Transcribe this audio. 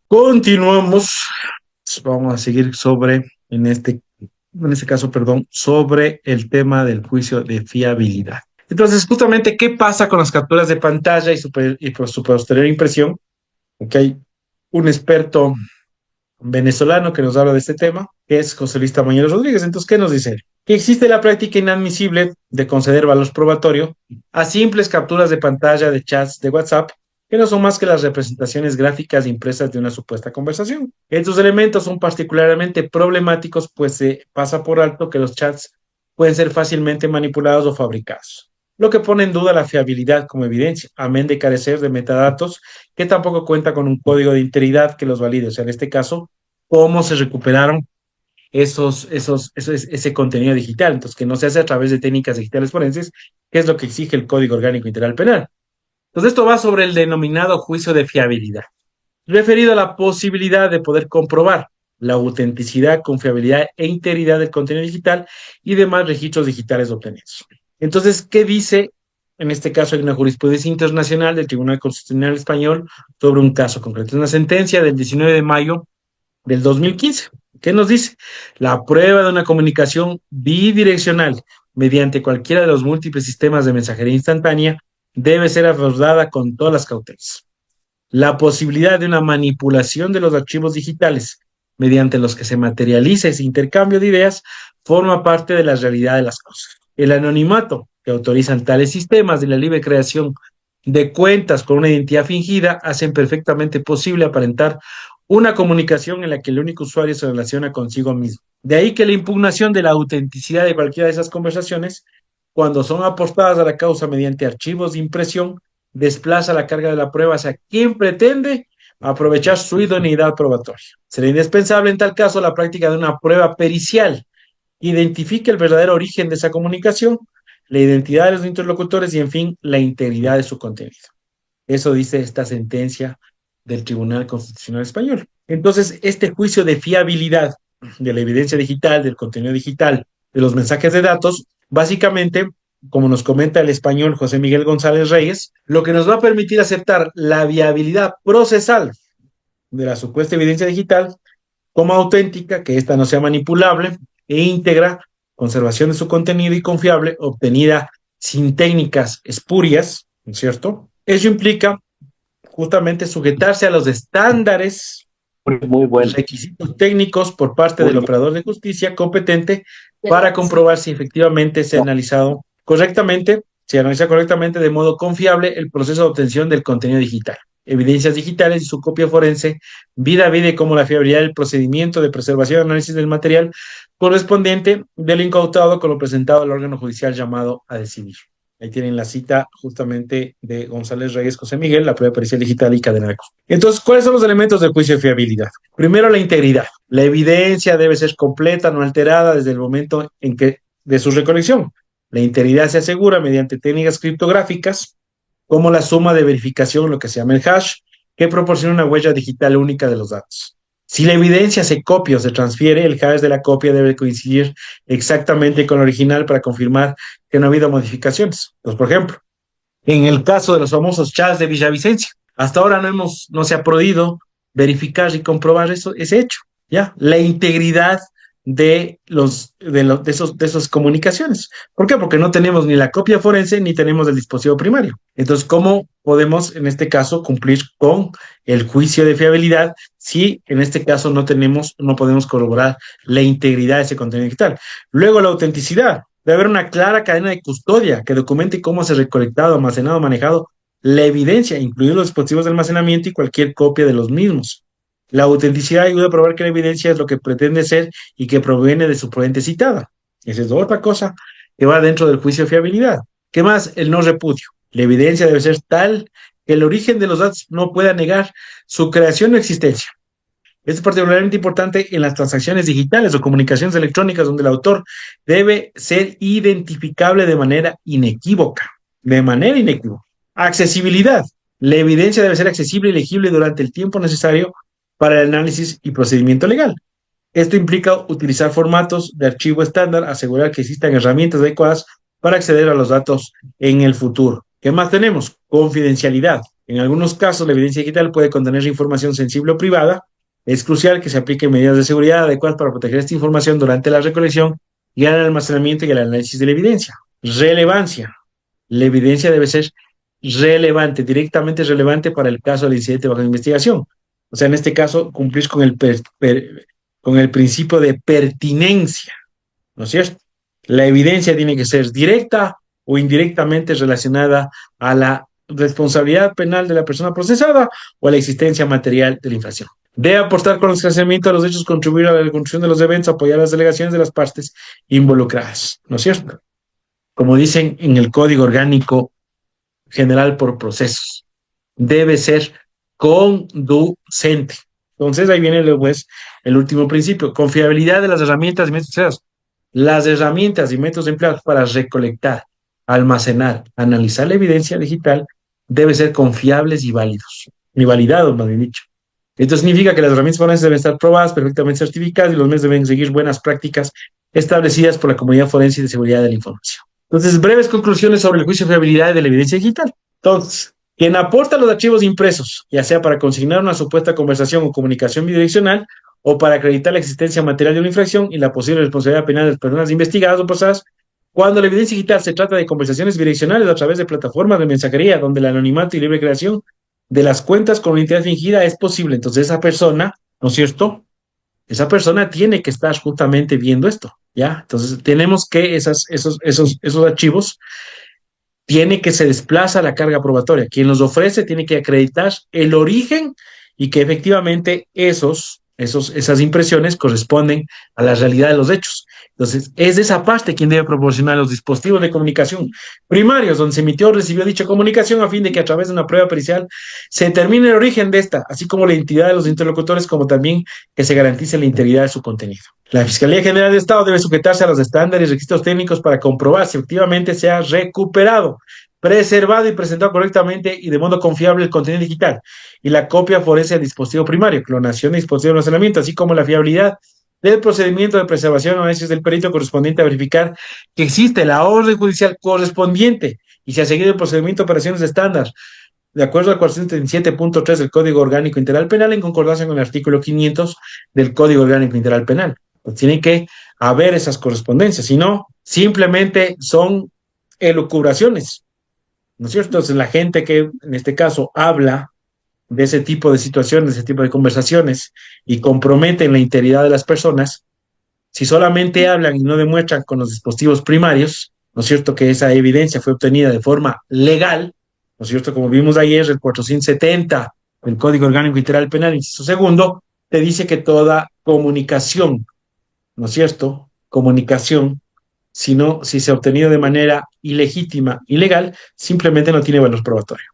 Continuamos. Vamos a seguir en este caso, perdón, sobre el tema del juicio de fiabilidad. Entonces, justamente, ¿qué pasa con las capturas de pantalla y por su posterior impresión? Ok, hay un experto venezolano que nos habla de este tema, que es José Luis Tamaño Rodríguez. Entonces, ¿qué nos dice él? Que existe la práctica inadmisible de conceder valor probatorio a simples capturas de pantalla de chats de WhatsApp, que no son más que las representaciones gráficas impresas de una supuesta conversación. Estos elementos son particularmente problemáticos, pues se pasa por alto que los chats pueden ser fácilmente manipulados o fabricados, lo que pone en duda la fiabilidad como evidencia, amén de carecer de metadatos que tampoco cuenta con un código de integridad que los valide. O sea, en este caso, cómo se recuperaron ese contenido digital. Entonces, que no se hace a través de técnicas digitales forenses, que es lo que exige el Código Orgánico Integral Penal. Entonces, esto va sobre el denominado juicio de fiabilidad, referido a la posibilidad de poder comprobar la autenticidad, confiabilidad e integridad del contenido digital y demás registros digitales obtenidos. Entonces, ¿qué dice? En este caso hay una jurisprudencia internacional del Tribunal Constitucional Español sobre un caso concreto. Es una sentencia del 19 de mayo del 2015. ¿Qué nos dice? La prueba de una comunicación bidireccional mediante cualquiera de los múltiples sistemas de mensajería instantánea debe ser abordada con todas las cautelas. La posibilidad de una manipulación de los archivos digitales mediante los que se materializa ese intercambio de ideas forma parte de la realidad de las cosas. El anonimato que autorizan tales sistemas de la libre creación de cuentas con una identidad fingida hacen perfectamente posible aparentar una comunicación en la que el único usuario se relaciona consigo mismo. De ahí que la impugnación de la autenticidad de cualquiera de esas conversaciones, cuando son aportadas a la causa mediante archivos de impresión, desplaza la carga de la prueba hacia quien pretende aprovechar su idoneidad probatoria. Será indispensable en tal caso la práctica de una prueba pericial que identifique el verdadero origen de esa comunicación, la identidad de los interlocutores y, en fin, la integridad de su contenido. Eso dice esta sentencia del Tribunal Constitucional Español. Entonces, este juicio de fiabilidad de la evidencia digital, del contenido digital, de los mensajes de datos, básicamente, como nos comenta el español José Miguel González Reyes, lo que nos va a permitir aceptar la viabilidad procesal de la supuesta evidencia digital como auténtica, que ésta no sea manipulable e íntegra, conservación de su contenido y confiable, obtenida sin técnicas espurias, ¿no es cierto? Eso implica justamente sujetarse a los estándares Muy y bueno, requisitos técnicos por parte muy del bien. operador de justicia competente para comprobar si efectivamente se ha analizado correctamente, se analiza correctamente de modo confiable el proceso de obtención del contenido digital, evidencias digitales y su copia forense, vida a vida y como la fiabilidad del procedimiento de preservación y análisis del material correspondiente del incautado con lo presentado al órgano judicial llamado a decidir. Ahí tienen la cita justamente de González Reyes José Miguel, la prueba pericial digital y cadena de costos. Entonces, ¿cuáles son los elementos del juicio de fiabilidad? Primero, la integridad. La evidencia debe ser completa, no alterada desde el momento en que de su recolección. La integridad se asegura mediante técnicas criptográficas, como la suma de verificación, lo que se llama el hash, que proporciona una huella digital única de los datos. Si la evidencia se copia o se transfiere, el hash de la copia debe coincidir exactamente con el original para confirmar que no ha habido modificaciones. Pues, por ejemplo, en el caso de los famosos chats de Villavicencio, hasta ahora no se ha podido verificar y comprobar ese hecho, ¿ya? La integridad de esas comunicaciones. ¿Por qué? Porque no tenemos ni la copia forense ni tenemos el dispositivo primario. Entonces, ¿cómo podemos, en este caso, cumplir con el juicio de fiabilidad si en este caso no podemos corroborar la integridad de ese contenido digital? Luego, la autenticidad. Debe haber una clara cadena de custodia que documente cómo se ha recolectado, almacenado, manejado la evidencia, incluidos los dispositivos de almacenamiento y cualquier copia de los mismos. La autenticidad ayuda a probar que la evidencia es lo que pretende ser y que proviene de su fuente citada. Esa es otra cosa que va dentro del juicio de fiabilidad. ¿Qué más? El no repudio. La evidencia debe ser tal que el origen de los datos no pueda negar su creación o existencia. Esto es particularmente importante en las transacciones digitales o comunicaciones electrónicas donde el autor debe ser identificable de manera inequívoca. De manera inequívoca. Accesibilidad. La evidencia debe ser accesible y legible durante el tiempo necesario para el análisis y procedimiento legal. Esto implica utilizar formatos de archivo estándar, asegurar que existan herramientas adecuadas para acceder a los datos en el futuro. ¿Qué más tenemos? Confidencialidad. En algunos casos, la evidencia digital puede contener información sensible o privada. Es crucial que se apliquen medidas de seguridad adecuadas para proteger esta información durante la recolección y el almacenamiento y el análisis de la evidencia. Relevancia. La evidencia debe ser relevante, directamente relevante para el caso del incidente bajo investigación. O sea, en este caso, cumplir con el principio de pertinencia, ¿no es cierto? La evidencia tiene que ser directa o indirectamente relacionada a la responsabilidad penal de la persona procesada o a la existencia material de la infracción. Debe aportar con el esclarecimiento de los hechos, contribuir a la reconstrucción de los eventos, apoyar las delegaciones de las partes involucradas, ¿no es cierto? Como dicen en el Código Orgánico General por Procesos, debe ser conducente. Entonces ahí viene pues, el último principio, confiabilidad de las herramientas y métodos empleados. Las herramientas y métodos empleados para recolectar, almacenar, analizar la evidencia digital deben ser confiables y válidos, y validados, más bien dicho. Esto significa que las herramientas forenses deben estar probadas, perfectamente certificadas y los medios deben seguir buenas prácticas establecidas por la comunidad forense y de seguridad de la información. Entonces, breves conclusiones sobre el juicio de fiabilidad de la evidencia digital. Entonces, quien aporta los archivos impresos, ya sea para consignar una supuesta conversación o comunicación bidireccional, o para acreditar la existencia material de una infracción y la posible responsabilidad penal de las personas investigadas o procesadas, cuando la evidencia digital se trata de conversaciones bidireccionales a través de plataformas de mensajería, donde el anonimato y libre creación de las cuentas con una identidad fingida es posible. Entonces, esa persona, ¿no es cierto? Esa persona tiene que estar justamente viendo esto, ¿ya? Entonces, tenemos que esos archivos tiene que se desplaza la carga probatoria. Quien los ofrece tiene que acreditar el origen y que efectivamente esas impresiones corresponden a la realidad de los hechos. Entonces, es de esa parte quien debe proporcionar los dispositivos de comunicación primarios donde se emitió o recibió dicha comunicación a fin de que a través de una prueba pericial se determine el origen de esta, así como la identidad de los interlocutores, como también que se garantice la integridad de su contenido. La Fiscalía General de Estado debe sujetarse a los estándares y requisitos técnicos para comprobar si efectivamente se ha recuperado, preservado y presentado correctamente y de modo confiable el contenido digital y la copia forense del dispositivo primario, clonación y dispositivo de almacenamiento, así como la fiabilidad del procedimiento de preservación o análisis del perito correspondiente a verificar que existe la orden judicial correspondiente y se ha seguido el procedimiento de operaciones estándar de acuerdo al 437.3 del Código Orgánico Integral Penal en concordancia con el artículo 500 del Código Orgánico Integral Penal. Pues tienen que haber esas correspondencias, si no, simplemente son elucubraciones, ¿no es cierto? Entonces, la gente que en este caso habla de ese tipo de situaciones, de ese tipo de conversaciones y comprometen la integridad de las personas, si solamente hablan y no demuestran con los dispositivos primarios, ¿no es cierto?, que esa evidencia fue obtenida de forma legal, ¿no es cierto?, como vimos ayer, el 470 del Código Orgánico Integral Penal, inciso segundo, te dice que toda comunicación, ¿no es cierto?, comunicación, si se ha obtenido de manera ilegítima, ilegal, simplemente no tiene valor probatorio.